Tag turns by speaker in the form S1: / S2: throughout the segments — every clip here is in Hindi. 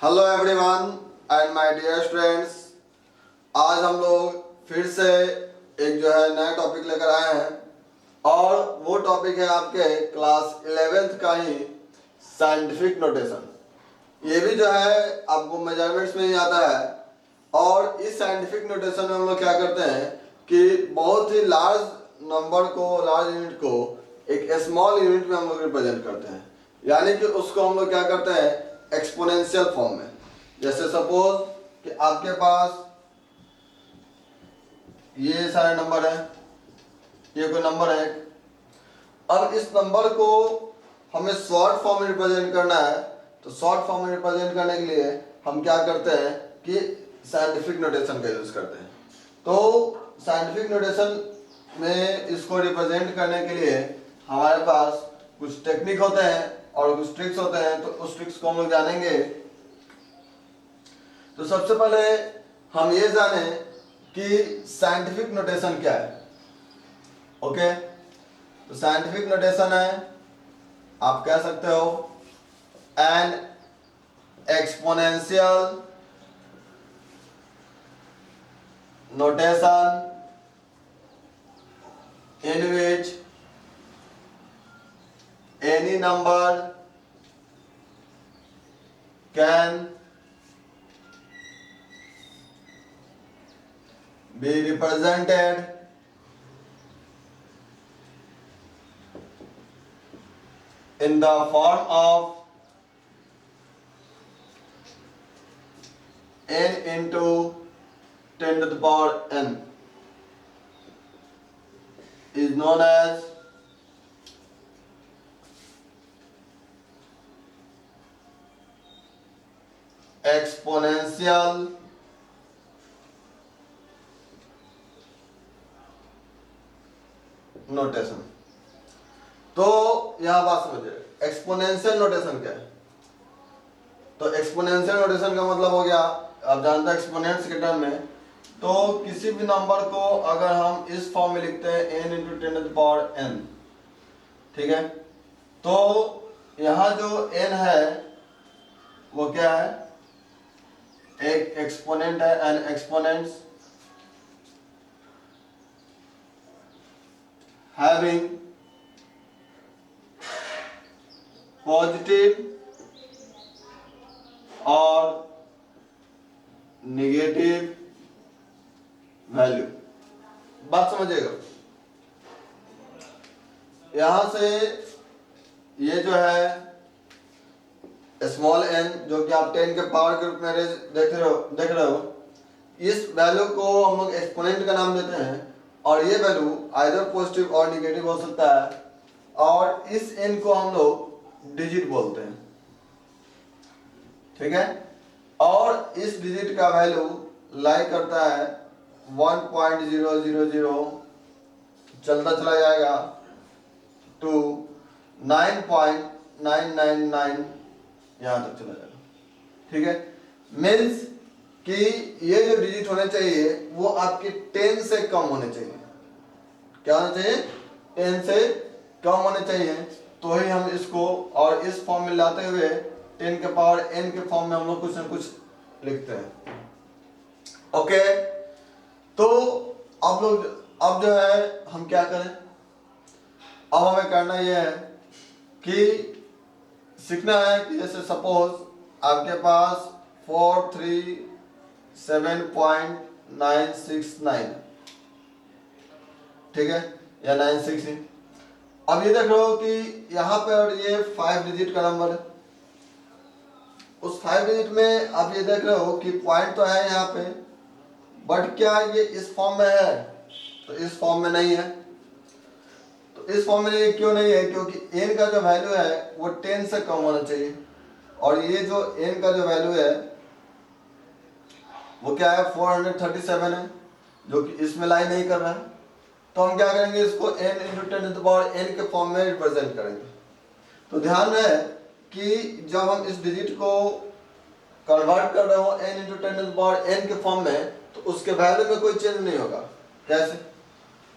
S1: Hello everyone and my dear students. आज हम लोग फिर से एक जो है नया टॉपिक लेकर आए हैं और वो टॉपिक है आपके क्लास 11th का ही साइंटिफिक नोटेशन। ये भी जो है आपको मेजरमेंट्स में ही आता है और इस साइंटिफिक नोटेशन में हम लोग क्या करते हैं कि बहुत ही लार्ज नंबर को, लार्ज यूनिट को एक स्मॉल यूनिट में हम लोग रिप्रेजेंट करते हैं, यानी कि उसको हम लोग क्या करते हैं एक्सपोनेंशियल फॉर्म में। जैसे सपोज कि आपके पास ये सारे नंबर है, ये कोई नंबर है। अब इस नंबर को हमें शॉर्ट फॉर्म में रिप्रेजेंट करना है, तो शॉर्ट फॉर्म में रिप्रेजेंट करने के लिए हम क्या करते हैं कि साइंटिफिक नोटेशन का यूज करते हैं। तो साइंटिफिक नोटेशन में इसको रिप्रेजेंट करने के लिए हमारे पास कुछ टेक्निक होते हैं और कुछ ट्रिक्स होते हैं, तो उस ट्रिक्स को हम लोग जानेंगे। तो सबसे पहले हम ये जाने कि साइंटिफिक नोटेशन क्या है। ओके, तो साइंटिफिक नोटेशन है, आप कह सकते हो N exponential notation in which any number can be represented in the form of n into 10 to the power n is known as exponential notation. तो यहां बात समझिए, एक्सपोनेंशियल नोटेशन क्या है। तो एक्सपोनेंशियल नोटेशन का मतलब हो गया, आप जानते हैं एक्सपोनेंट्स के टर्म में, तो किसी भी नंबर को अगर हम इस फॉर्म में लिखते हैं n into 10 to the power n, ठीक है, तो यहां जो n है वो क्या है, एक एक्सपोनेंट है, एन एक्सपोनेंट्स having positive और नेगेटिव वैल्यू। बात समझिएगा, यहां से ये जो है स्मॉल n जो कि आप 10 के पावर के रूप में देख रहे हो, इस वैल्यू को हम लोग एक्सपोनेंट का नाम देते हैं और ये वैल्यू आइदर पॉजिटिव और निगेटिव हो सकता है, और इस n को हम लोग डिजिट बोलते हैं, ठीक है। और इस डिजिट का वैल्यू लाई करता है 1.000, चलता चला जाएगा टू 9.999, यहां तक चला जाएगा, ठीक है। मीन्स कि ये जो डिजिट होने चाहिए वो आपके 10 से कम होने चाहिए। क्या होना चाहिए, 10 से कम होने चाहिए, तो ही हम इसको और इस फॉर्म में लाते हुए 10 के पावर n के फॉर्म में हम लोग कुछ ना कुछ लिखते हैं। ओके, तो अब जो है हम क्या करें, अब हमें करना यह है कि सीखना है कि जैसे सपोज आपके पास 437.969, ठीक है, या 96। अब ये देख रहे हो कि यहाँ पर ये 5 डिजिट का नंबर है, उस 5 डिजिट में आप ये देख रहे हो कि पॉइंट तो है यहाँ पे, बट क्या ये इस फॉर्म में है, तो इस फॉर्म में नहीं है। तो इस फॉर्म में क्यों नहीं है, क्योंकि n का जो वैल्यू है वो 10 से कम होना चाहिए, और ये जो n का जो वैल्यू है वो क्या है 437 है, जो कि इसमें लाई नहीं कर रहा है। तो हम क्या करेंगे, इसको n into 10 to the power n के फॉर्म में रिप्रेजेंट करेंगे। तो ध्यान रहे कि जब हम इस डिजिट को कन्वर्ट कर रहे हो n into 10 to the power n के फॉर्म में, तो उसके वैल्यू में कोई चेंज नहीं होगा। कैसे,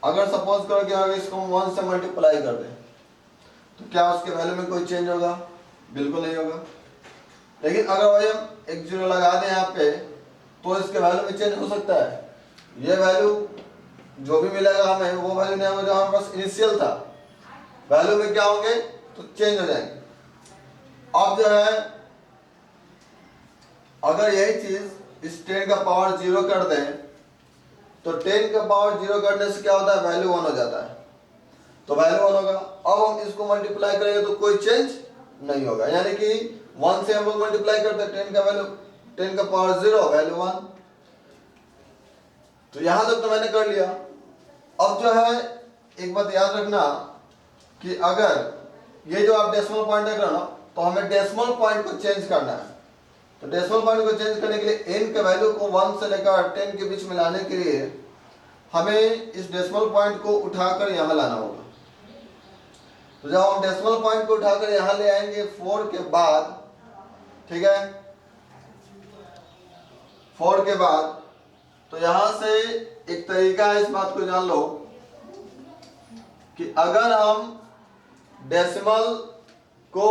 S1: अगर सपोज करो कि अगर इसको हम 1 से मल्टीप्लाई कर दें, तो क्या उसके वैल्यू में कोई चेंज होगा, बिल्कुल नहीं होगा। लेकिन अगर वही हम एक जीरो लगा दें यहाँ पे तो इसके वैल्यू में चेंज हो सकता है। ये वैल्यू जो भी मिलेगा हमें वो वैल्यू नहीं होगा जो हमारे पास इनिशियल था, वैल्यू में क्या होंगे तो चेंज हो जाएंगे। अब जो है अगर यही चीज इस 10 का पावर 0 कर दें तो 10 का पावर 0 करने से क्या होता है, वैल्यू 1 हो जाता है, तो वैल्यू 1 होगा। अब हम इसको मल्टीप्लाई करेंगे तो कोई चेंज नहीं होगा, यानी कि 1 से हम लोग मल्टीप्लाई करते हैं, 10 का वैल्यू 10 का पावर 0 वैल्यू 1। तो यहां तक तो मैंने कर लिया। अब जो है एक बात याद रखना कि अगर ये जो आप डेसिमल पॉइंट देख रहे हो ना, तो हमें डेसिमल पॉइंट को चेंज करना है। तो डेसिमल पॉइंट को चेंज करने के लिए n के वैल्यू को 1 से लेकर 10 के बीच में लाने के लिए हमें इस डेसिमल पॉइंट को उठाकर यहां लाना होगा। तो जब हम डेसिमल पॉइंट को उठाकर यहां ले आएंगे 4 के बाद, ठीक है, 4 के बाद, तो यहां से एक तरीका है, इस बात को जान लो कि अगर हम डेसिमल को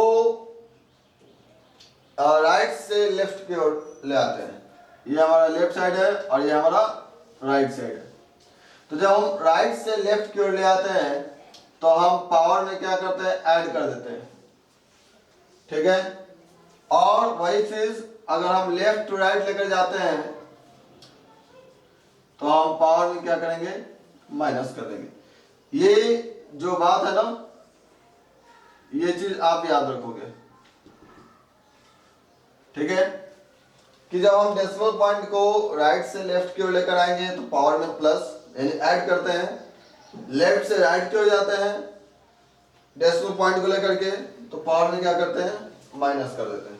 S1: राइट से लेफ्ट की ओर ले आते हैं, ये हमारा लेफ्ट साइड है और ये हमारा राइट साइड है, तो जब हम राइट से लेफ्ट की ओर ले आते हैं तो हम पावर में क्या करते हैं, ऐड कर देते हैं, ठीक है। और वही चीज अगर हम लेफ्ट टू राइट लेकर जाते हैं तो हम पावर में क्या करेंगे, माइनस कर देंगे। ये जो बात है ना, ये चीज आप याद रखोगे, ठीक है, कि जब हम डेसिमल पॉइंट को राइट से लेफ्ट की ओर लेकर आएंगे तो पावर में प्लस यानी ऐड करते हैं, लेफ्ट से राइट की ओर जाते हैं डेसिमल पॉइंट को लेकर के तो पावर में क्या करते हैं, माइनस कर देते हैं।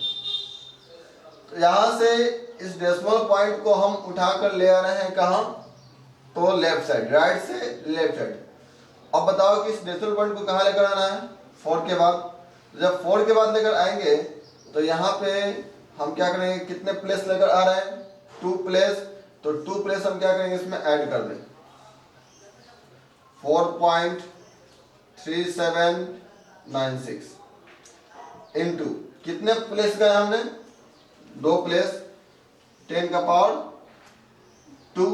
S1: तो यहां से इस डेसिमल पॉइंट को हम उठाकर ले आ रहे हैं कहां, तो लेफ्ट साइड, राइट से लेफ्ट साइड। अब बताओ कि इस डेसिमल पॉइंट को कहां लेकर आना है, 4 के बाद। जब 4 के बाद लेकर आएंगे तो यहाँ पे हम क्या करेंगे, कितने प्लेस लेकर आ रहे हैं, 2 प्लेस, तो 2 प्लेस हम क्या करेंगे, इसमें ऐड कर दें, 4.3796 इनटू कितने प्लेस गए हमने, 2 प्लेस, 10 का पावर 2।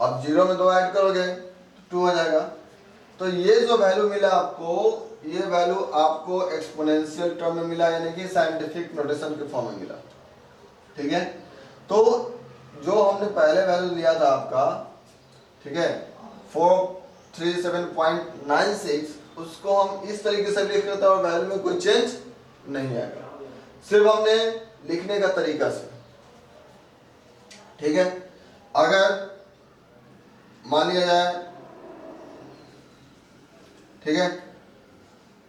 S1: अब 0 में 2 ऐड करोगे तो 2 हो जाएगा। तो ये जो वैल्यू मिला आपको, ये वैल्यू आपको एक्सपोनेंशियल टर्म में मिला, यानी कि साइंटिफिक नोटेशन के फॉर्म में मिला, ठीक है। तो जो हमने पहले वैल्यू लिया था आपका, ठीक है, 437.96, उसको हम इस तरीके से लिख लेते हैं और वैल्यू में कोई चेंज नहीं आएगा, सिर्फ हमने लिखने का तरीका से, ठीक है। अगर मान लिया जाए, ठीक है,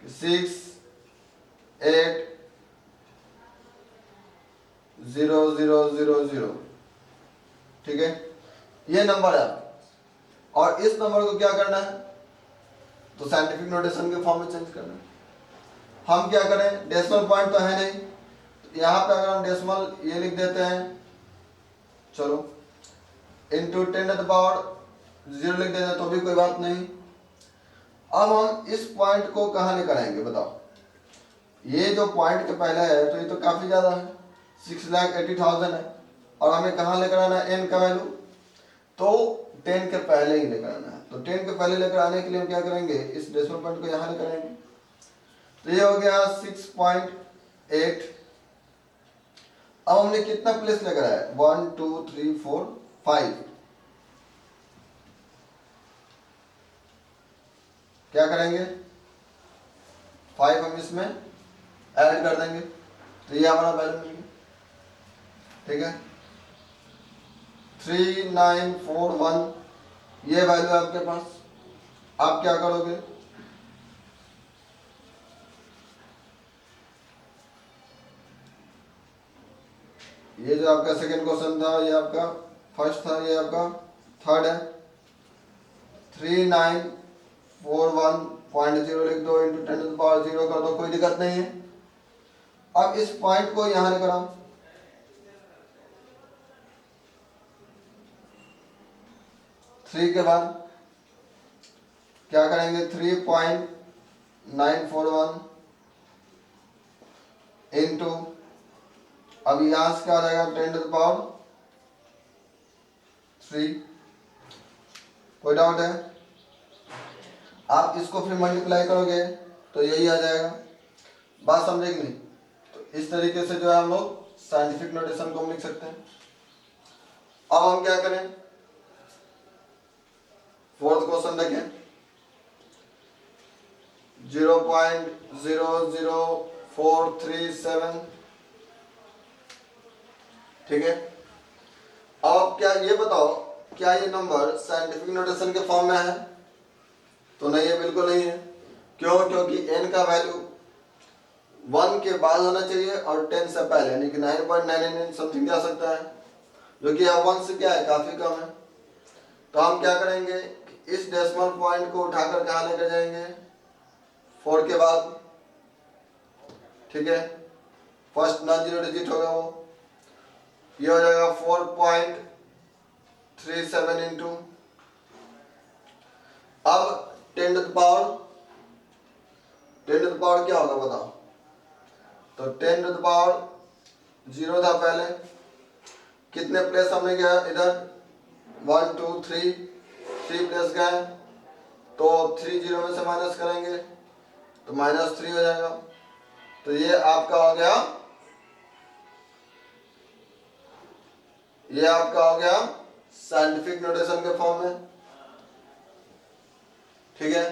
S1: 6800000, ठीक है, ये नंबर है। और इस नंबर को क्या करना है, तो साइंटिफिक नोटेशन के फॉर्म में चेंज करना है। हम क्या करें, डेसिमल पॉइंट तो है नहीं, तो यहाँ पे अगर हम डेसिमल ये लिख देते हैं, चलो, इंटू 10 टू द पावर 0 लिख देते हैं तो भी कोई बात नहीं। अब हम इस पॉइंट को कहाँ लेकर आएंगे बताओ, ये जो पॉइंट के पहले है तो ये तो काफी ज्यादा है, 6,80,000 है, और हमें कहाँ लेकर आना है, n का वैल्यू, तो 10 के पहले ही लेकर आना है। तो 10 के पहले लेकर आने के लिए हम क्या करेंगे, इस डेसिमल पॉइंट को यहाँ लेकर आएंगे, तो ये हो गया 6.8। अब हमने कितना प्लेस लेकर आया, 1 2 3 4 5, क्या करेंगे, 5 हम इसमें ऐड कर देंगे, तो ये हमारा वैल्यू मिल गया, ठीक है, 3941, ये वैल्यू है आपके पास। आप क्या करोगे, ये जो आपका सेकंड क्वेश्चन था, ये आपका फर्स्ट था, ये आपका थर्ड है, 3941.0 लिख दो, इंटू 10 टू द पावर 0 कर दो, कोई दिक्कत नहीं है। अब इस पॉइंट को यहां लेकर आओ, थ्री के बाद क्या करेंगे, 3.941 इंटू अब यहाँ से क्या आ जाएगा 10 टू द पावर 3। कोई डाउट है? आप इसको फिर मल्टीप्लाई करोगे तो यही आ जाएगा। बात समझे कि नहीं? तो इस तरीके से जो है हम लोग साइंटिफिक नोटेशन को हम लिख सकते हैं। अब हम क्या करें, फोर्थ क्वेश्चन देखें। 0.00437, ठीक है। अब क्या ये बताओ, क्या ये नंबर साइंटिफिक नोटेशन के फॉर्म में है? तो नहीं है, बिल्कुल नहीं है। क्यों? क्योंकि n का वैल्यू 1 के बाद होना चाहिए और 10 से पहले, यानी कि 9.99 समथिंग जा सकता है, जो कि अब 1 से क्या है, काफी कम है। तो हम क्या करेंगे, इस डेसिमल पॉइंट को उठाकर कहाँ लेकर जाएंगे, 4 के बाद, ठीक है। फर्स्ट नॉन जीरो डिजिट होगा वो, ये हो जाएगा 4.37 इंटू, अब 10 टू द पावर क्या होगा बताओ? तो 10 टू द पावर 0 था पहले, कितने प्लेस हमने किया इधर, 1 2 3 प्लेस गए, तो 3 0 में से माइनस करेंगे तो -3 हो जाएगा। तो ये आपका हो गया, ये आपका हो गया साइंटिफिक नोटेशन के फॉर्म में, ठीक है।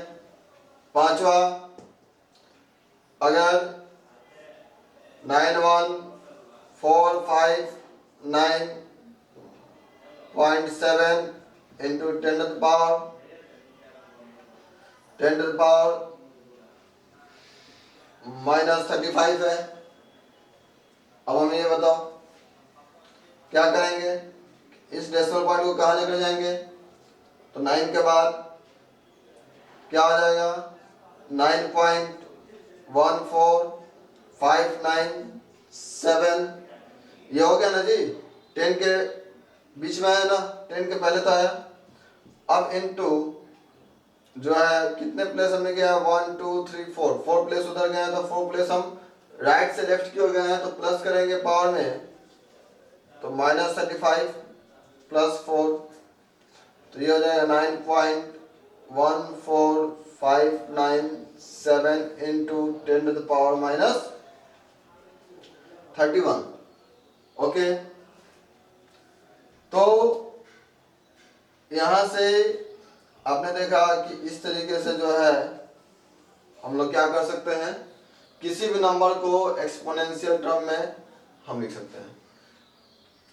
S1: पांचवा, अगर 91459.7 इंटू 10 टू द पावर -35 है। अब हमें ये बताओ क्या करेंगे, इस डेसिमल पॉइंट को कहाँ लेकर जाएंगे? तो 9 के बाद क्या हो जाएगा, 9.14597, ये हो गया ना जी, 10 के बीच में आया ना, 10 के पहले तो आया। अब इनटू जो है कितने प्लेस हमने किया, 1 2 3 4 प्लेस उधर गए हैं, तो 4 प्लेस हम राइट से लेफ्ट की ओर गए हैं, तो प्लस करेंगे पावर में, तो -35 प्लस 4, तो ये हो जाएगा 9.14597 into 10 to the power -31। Okay, तो यहां से आपने देखा कि इस तरीके से जो है हम लोग क्या कर सकते हैं, किसी भी नंबर को एक्सपोनेंशियल टर्म में हम लिख सकते हैं।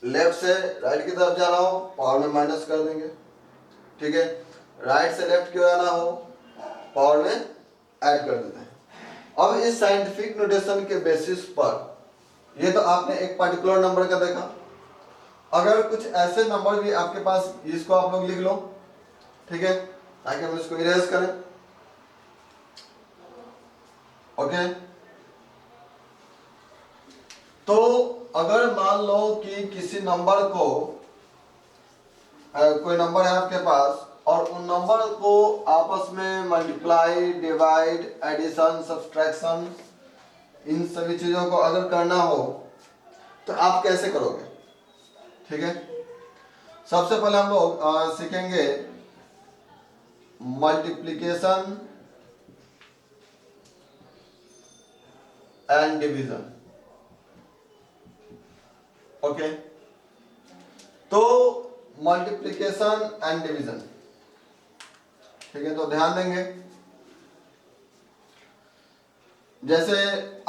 S1: लेफ्ट से राइट की तरफ जाना हो, पावर में माइनस कर देंगे, ठीक है। राइट से लेफ्ट की ओर आना हो, पावर में ऐड कर देते हैं। अब इस साइंटिफिक नोटेशन के बेसिस पर, ये तो आपने एक पर्टिकुलर नंबर का देखा, अगर कुछ ऐसे नंबर भी आपके पास, इसको आप लोग लिख लो, ठीक है, ताकि हम इसको इरेज करें। ओके, तो अगर मान लो कि किसी नंबर को, कोई नंबर है आपके पास और उन नंबर को आपस में मल्टीप्लाई, डिवाइड, एडिशन, सब्सट्रैक्शन, इन सभी चीजों को अगर करना हो तो आप कैसे करोगे, ठीक है। सबसे पहले हम लोग सीखेंगे मल्टीप्लिकेशन एंड डिवीजन। ओके, तो मल्टीप्लिकेशन एंड डिवीजन, ठीक है। तो ध्यान देंगे, जैसे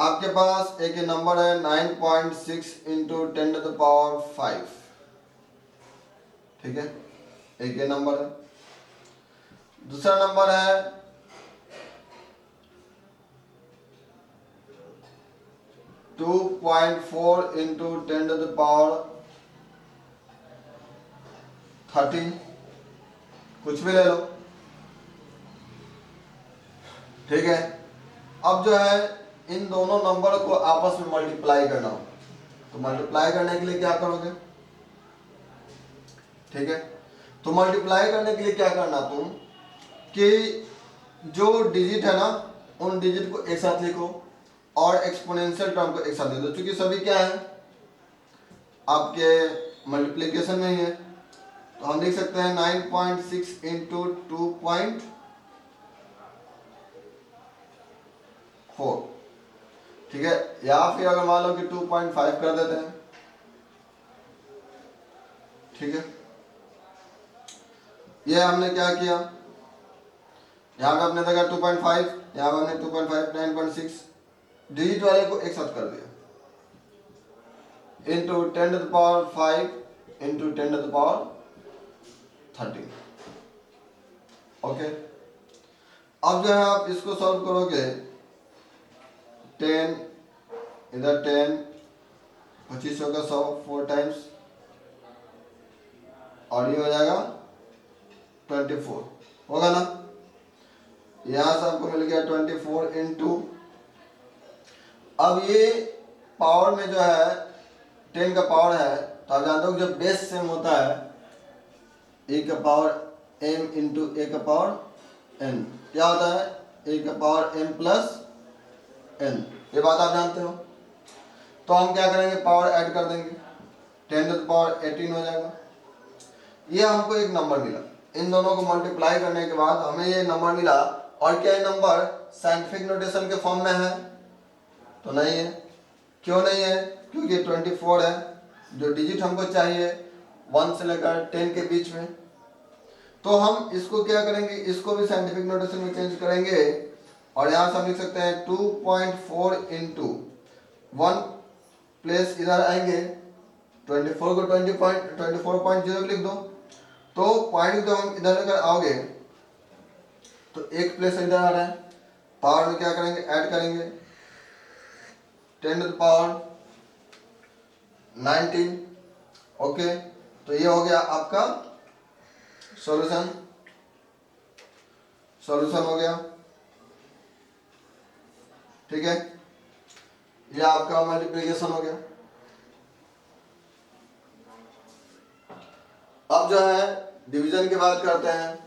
S1: आपके पास एक नंबर है 9.6 इंटू 10 टू द पावर 5, ठीक है, एक ये नंबर है। दूसरा नंबर है 2.4 इंटू 10 टू द पावर 13, कुछ भी ले लो, ठीक है। अब जो है इन दोनों नंबर को आपस में मल्टीप्लाई करना हो, तो मल्टीप्लाई करने के लिए क्या करोगे, ठीक है। तो मल्टीप्लाई करने के लिए क्या करना तुम, कि जो डिजिट है ना, उन डिजिट को एक साथ लिखो और एक्सपोनेंशियल टर्म को एक साथ लिख दो, क्योंकि सभी क्या है, आपके मल्टीप्लिकेशन में ही है, तो हम लिख सकते हैं 9.6 इंटू 2.4, ठीक है। या फिर अगर मान लो कि 2.5 कर देते हैं, ठीक है। ये हमने क्या किया, यहाँ पे आपने देखा 2.5, यहाँ पे हमने 2.5, 9.6 डिजिट वाले को एक साथ कर दिया, इंटू 10⁵ इंटू 10⁻13। ओके, अब जो है आप इसको सॉल्व करोगे, 10 इधर 10, 25 होगा 100 4 टाइम्स, और ये हो जाएगा 24, होगा ना। यहाँ से आपको मिल गया 24 इंटू, अब ये पावर में जो है 10 का पावर है, तो आप जानते हो जब बेस सेम होता है, ए का पावर m इंटू ए का पावर n, क्या होता है, ए का पावर m प्लस n, ये बात आप जानते हो। तो हम क्या करेंगे, पावर ऐड कर देंगे, 10⁻18 हो जाएगा। ये हमको एक नंबर मिला, इन दोनों को मल्टीप्लाई करने के बाद हमें ये नंबर मिला। और क्या ये नंबर साइंटिफिक नोटेशन के फॉर्म में है, तो नहीं है। क्यों नहीं है, क्योंकि 24 है, जो डिजिट हमको चाहिए 1 से लेकर 10 के बीच में। तो हम इसको क्या करेंगे, इसको भी साइंटिफिक नोटेशन में चेंज करेंगे, और यहाँ से हम लिख सकते हैं 2.4 इंटू 1 प्लेस इधर आएंगे, 24 को 24.0 लिख दो, तो पॉइंट तो हम इधर लेकर आओगे, तो एक प्लेस इधर आ रहा है, पावर में क्या करेंगे, ऐड करेंगे 10⁻19। ओके, तो ये हो गया आपका सॉल्यूशन, सॉल्यूशन हो गया, ठीक है। ये आपका मल्टीप्लिकेशन हो गया। अब जो है डिवीजन की बात करते हैं।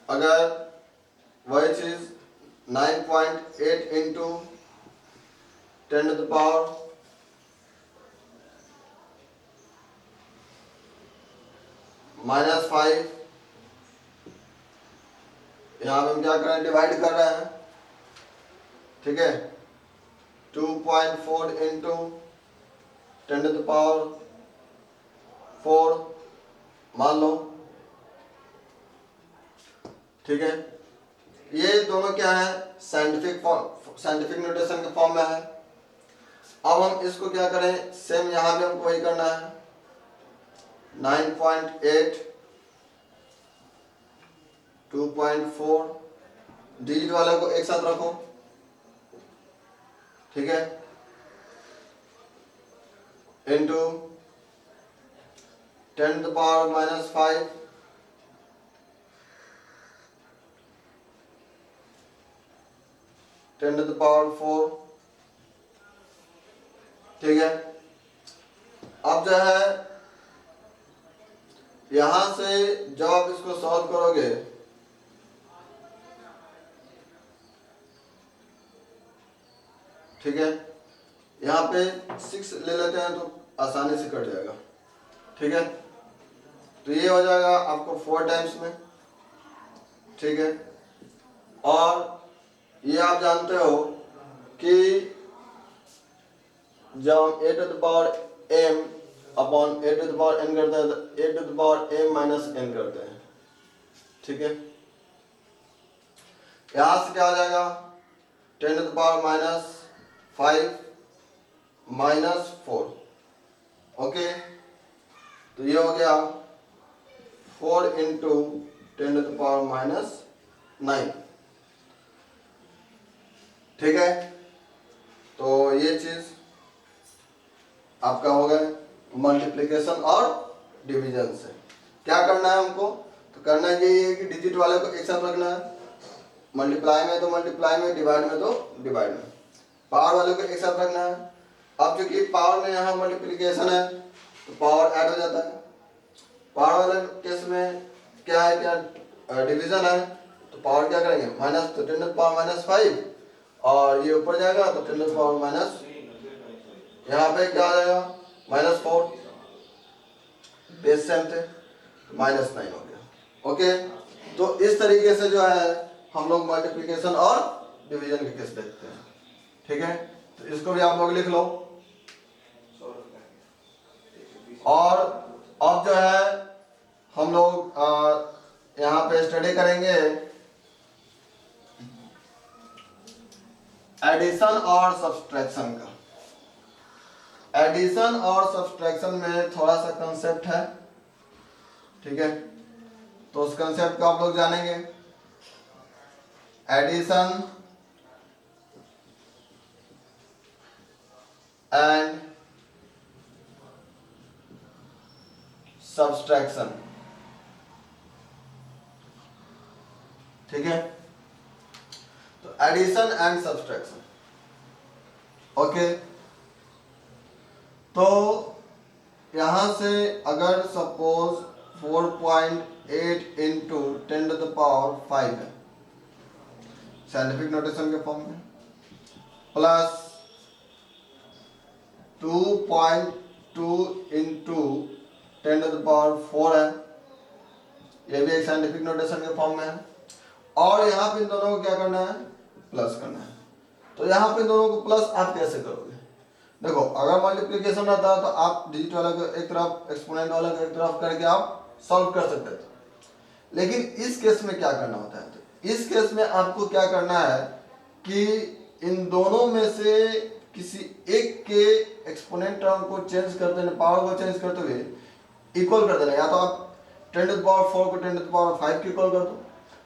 S1: अगर वही चीज 9.8 इंटू 10⁻⁻⁻⁵ यहाँ पे हम क्या कर रहे हैं, डिवाइड कर रहे हैं, ठीक है। 2.4 इंटू 10⁻⁴ मान लो, ठीक है। ये दोनों क्या है, साइंटिफिक नोटेशन के फॉर्म में है। अब हम इसको क्या करें, सेम यहाँ भी हमको वही करना है, 9.8 2.4 डिजिट वाले को एक साथ रखो, ठीक है, इंटू 10⁻⁻⁵10⁻⁴, ठीक है। अब जो है यहां से जब आप इसको सॉल्व करोगे, ठीक है, यहाँ पे 6 ले लेते हैं तो आसानी से कट जाएगा, ठीक है। तो ये हो जाएगा आपको 4 टाइम्स में, ठीक है। और ये आप जानते हो कि जब हम a⁻m अपॉन a⁻n करते हैं तो a⁻m-n करते हैं, ठीक है। यहां से क्या हो जाएगा, 10⁻⁵ ओके। तो ये हो गया 4 इंटू 10⁻⁹ ठीक है। तो ये चीज आपका हो गया मल्टीप्लिकेशन और डिवीजन से। क्या करना है हमको, तो करना यही है कि डिजिट वाले को एक साथ रखना है, मल्टीप्लाई में तो मल्टीप्लाई में, डिवाइड में तो डिवाइड में, पावर वाले को एक साथ रखना है। अब चूंकि पावर में यहाँ मल्टीप्लिकेशन है तो पावर ऐड हो जाता है, पावर वाले केस में क्या है, क्या डिवीजन है, तो पावर क्या करेंगे माइनस, तो 10⁻⁻⁵ और ये ऊपर जाएगा तो 10⁻⁻⁴ यहाँ पे क्या आ जाएगा -4, बेस सेम थे -9 हो गया। ओके, तो इस तरीके से जो है हम लोग मल्टीप्लिकेशन और डिवीजन के केस देखते हैं। ठीक है, तो इसको भी आप लोग लिख लो। और अब जो है हम लोग यहाँ पे स्टडी करेंगे एडिशन और सब्सट्रैक्शन का। एडिशन और सब्सट्रैक्शन में थोड़ा सा कंसेप्ट है, ठीक है, तो उस कंसेप्ट को आप लोग जानेंगे। एडिशन एंड सब्सट्रैक्शन, ठीक है, तो एडिशन एंड सब्सट्रैक्शन। ओके, तो यहां से अगर सपोज 4.8 इंटू 10⁵ है साइंटिफिक नोटेशन के फॉर्म में, प्लस 2.2 इंटू 10⁴ है, ये भी एक साइंटिफिक नोटेशन के फॉर्म में है। और यहाँ पे इन दोनों को क्या करना है, प्लस करना है। तो यहाँ पे इन दोनों को प्लस आप कैसे करोगे? देखो, अगर मल्टीप्लिकेशन रहता है तो आप डिजिट वाला को एक तरफ, एक्सपोनेंट वाला को एक तरफ करके आप सॉल्व कर सकते थे, लेकिन इस केस में क्या करना होता है? तो इस केस में आपको क्या करना है कि इन दोनों में से किसी एक के एक्सपोनेंट टर्म को चेंज करते हुए, पावर को चेंज करते हुए इक्वल कर देना। या तो आप 10⁴ को 10⁵ के इक्वल कर दो,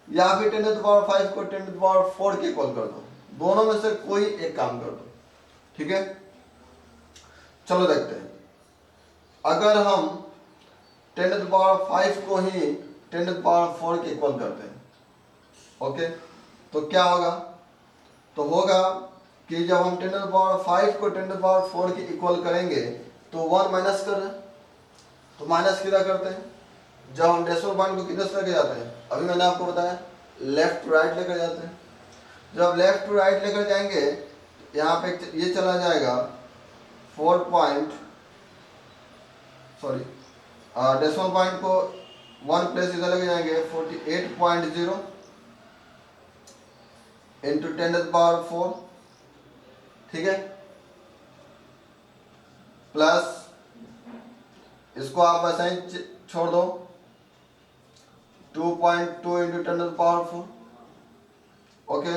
S1: या फिर 10⁵ को 10⁴ के इक्वल कर दो। दोनों में से कोई एक काम कर दो, ठीक है। चलो देखते हैं, अगर हम 10⁵ को ही 10⁴ के इक्वल करते हैं, ओके, तो क्या होगा? तो होगा कि जब हम 10⁵ को 10⁴ के इक्वल करेंगे तो 1 माइनस कर रहे हैं, तो माइनस किधर करते हैं? जब हम डेसिमल पॉइंट को किधर से लेकर जाते हैं, अभी मैंने आपको बताया लेफ्ट टू राइट लेकर जाते हैं। जब लेफ्ट टू राइट लेकर जाएंगे, यहाँ पे ये चला जाएगा डेसिमल पॉइंट को 1 प्लेस इधर लेके जाएंगे 48.0 इंटू 10⁴, ठीक है, प्लस इसको आप ऐसा ही छोड़ दो 2.2 इंटू 10⁴। ओके,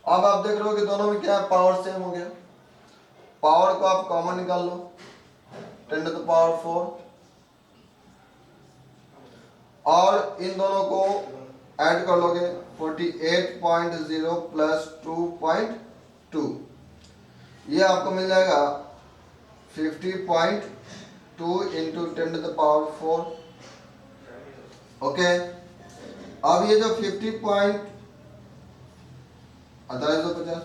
S1: अब आप देख रहे हो कि दोनों में क्या पावर सेम हो गया। पावर को आप कॉमन निकाल लो, 10⁴, और इन दोनों को ऐड कर लोगे 48.0 प्लस 2.2, ये आपको मिल जाएगा 50.2 इंटू 10⁴। ओके, अब ये जो 50.50,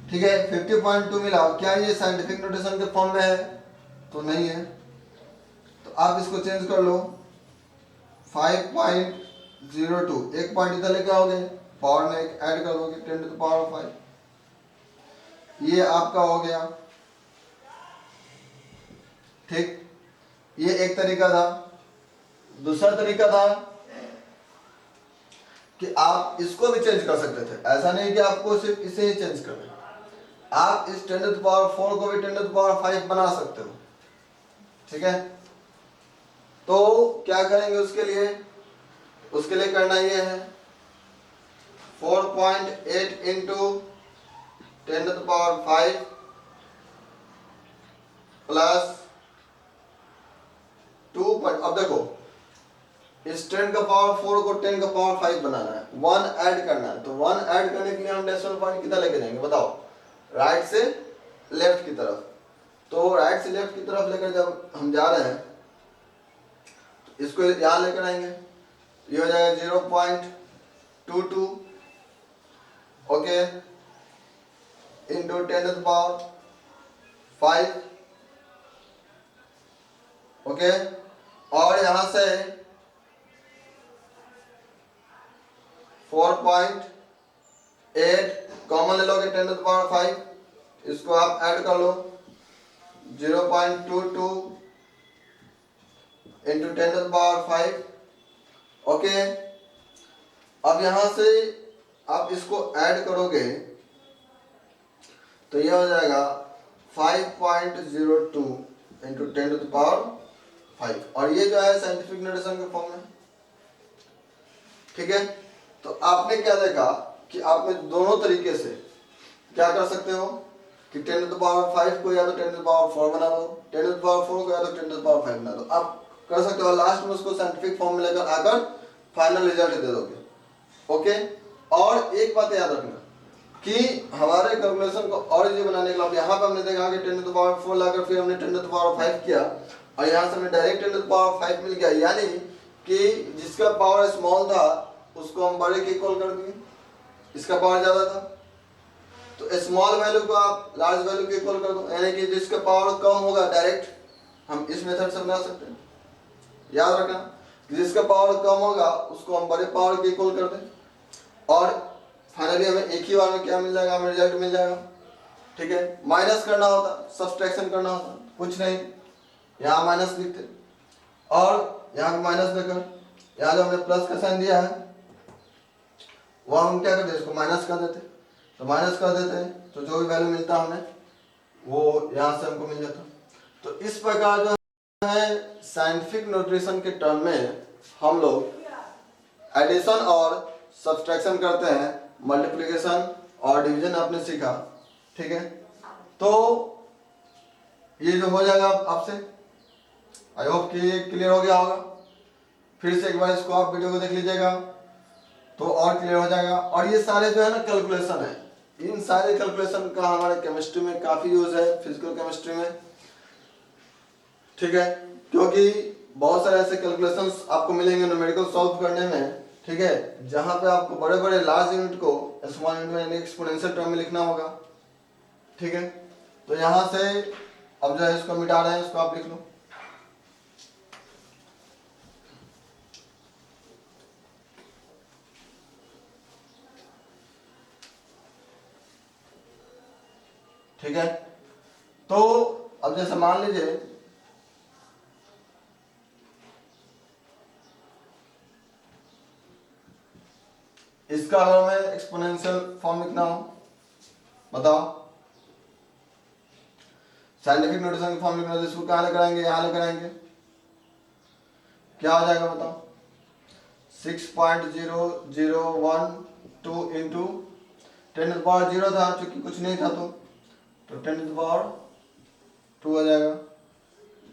S1: ठीक है, 50.2 मिला, क्या ये साइंटिफिक नोटेशन के फॉर्म में है? तो नहीं है, तो आप इसको चेंज कर लो 5.02, एक पॉइंट इधर लेके आओगे, पावर में एक ऐड कर दोगे 10⁵, ये आपका हो गया, ठीक। ये एक तरीका था। दूसरा तरीका था कि आप इसको भी चेंज कर सकते थे, ऐसा नहीं कि आपको सिर्फ इसे ही चेंज करना है, आप इस 10⁴ को भी 10⁵ बना सकते हो, ठीक है। तो क्या करेंगे उसके लिए? उसके लिए करना ये है 4.8 इंटू 10⁵ प्लस 2, अब देखो इस 10⁴ को 10⁵ बनाना है, 1 ऐड करना है, तो 1 ऐड करने के लिए हम डेसिमल पॉइंट किधर लेके जाएंगे बताओ? राइट से लेफ्ट की तरफ। तो राइट से लेफ्ट की तरफ लेकर जब हम जा रहे हैं, इसको यहां लेकर आएंगे, ये हो जाएगा 0.22, ओके, इंटू 10⁵, ओके, और यहां से 4.8 कॉमन ले लोगे 10⁵, इसको आप ऐड कर लो 0.22 इंटू 10⁵। ओके, अब यहां से आप इसको ऐड करोगे तो यह हो जाएगा 5.02 इंटू 10⁵, और ये जो है साइंटिफिक नोटेशन के फॉर्म में। ठीक है, तो आपने क्या देखा कि आप में दोनों तरीके से क्या कर सकते हो कि 10⁵ को या तो 10⁴ बना दो, 10⁴ को या तो 10⁵ बना दो। आप कर सकते हो, लास्ट में उसको साइंटिफिक फॉर्म में लेकर आकर फाइनल रिजल्ट दे दोगे। ओके, और एक बात याद रखना कि हमारे कैलकुलेशन को और इजी बनाने के लिए यहाँ पे हमने देखा कि 10⁴ लाकर फिर हमने 10⁵ किया, और यहाँ से हमें डायरेक्ट 10⁵ मिल गया, यानी कि जिसका पावर स्मॉल था उसको हम बड़े के इक्वल कर दिए, इसका पावर ज्यादा था तो स्मॉल वैल्यू को आप लार्ज वैल्यू के इक्वल कर दो, यानी कि जिसका पावर कम होगा डायरेक्ट हम इस मेथड से बना सकते हैं। याद रखना जिसका पावर कम होगा उसको हम बड़े पावर के इक्वल कर दें, और फाइनली हमें एक ही बार में क्या मिल जाएगा, हमें रिजल्ट मिल जाएगा। ठीक है, माइनस करना होता, सब्सट्रैक्शन करना होता, कुछ नहीं, यहाँ माइनस लिखते और यहाँ पे माइनस देकर यहाँ जो हमने प्लस का साइन दिया है वह हम क्या करते, इसको माइनस कर देते, तो माइनस कर देते हैं तो जो भी वैल्यू मिलता हमें वो यहाँ से हमको मिल जाता। तो इस प्रकार जो है साइंटिफिक नोटेशन के टर्म में हम लोग एडिशन और सब्सट्रैक्शन करते हैं, मल्टीप्लिकेशन और डिवीजन आपने सीखा। ठीक है, तो ये जो हो जाएगा आपसे, आई होप कि क्लियर हो गया होगा। फिर से एक बार इसको आप वीडियो को देख लीजिएगा तो और क्लियर हो जाएगा। और ये सारे जो है ना कैलकुलेशन है, इन सारे कैलकुलेशन का हमारे केमिस्ट्री में काफी यूज है, फिजिकल केमिस्ट्री में। ठीक है, क्योंकि बहुत सारे ऐसे कैलकुलेशंस आपको मिलेंगे न्यूमेरिकल सॉल्व करने में। ठीक है, जहां पे आपको बड़े बड़े लार्ज यूनिट को स्मॉल यूनिट में एक्सपोनेंशियल टर्म में लिखना होगा। ठीक है, तो यहां से अब जो है इसको मिटा रहे हैं, इसको आप लिख लो। ठीक है, तो अब जैसे मान लीजिए इसका अगर हमें एक्सपोनेंशियल फॉर्म लिखना हो, बताओ, साइंटिफिक नोटेशन की फॉर्म लिखना हो तो इसको कहाँ लेकर आएंगे, यहाँ लेकर आएंगे, क्या हो जाएगा बताओ, 6.0012 इंटू 10⁻0 था, चूंकि कुछ नहीं था तो 10⁻2 हो जाएगा,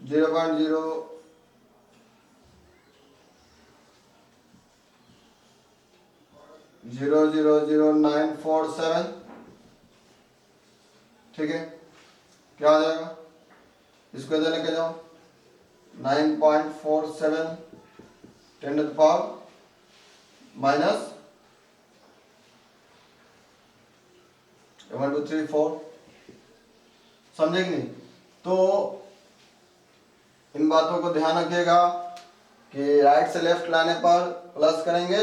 S1: 0.0000947। ठीक है, क्या हो जाएगा, इसको इधर लेके जाओ, 9.47 10⁻⁻ (1 2 3 4) समझे कि नहीं। तो इन बातों को ध्यान रखिएगा कि राइट से लेफ्ट लाने पर प्लस करेंगे,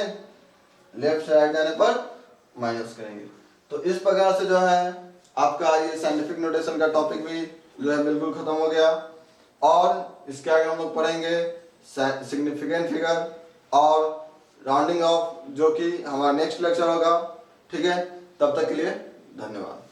S1: लेफ्ट से राइट जाने पर माइनस करेंगे। तो इस प्रकार से जो है आपका ये साइंटिफिक नोटेशन का टॉपिक भी जो है बिल्कुल खत्म हो गया। और इसके आगे हम लोग पढ़ेंगे सिग्निफिकेंट फिगर और राउंडिंग ऑफ, जो कि हमारा नेक्स्ट लेक्चर होगा। ठीक है, तब तक के लिए धन्यवाद।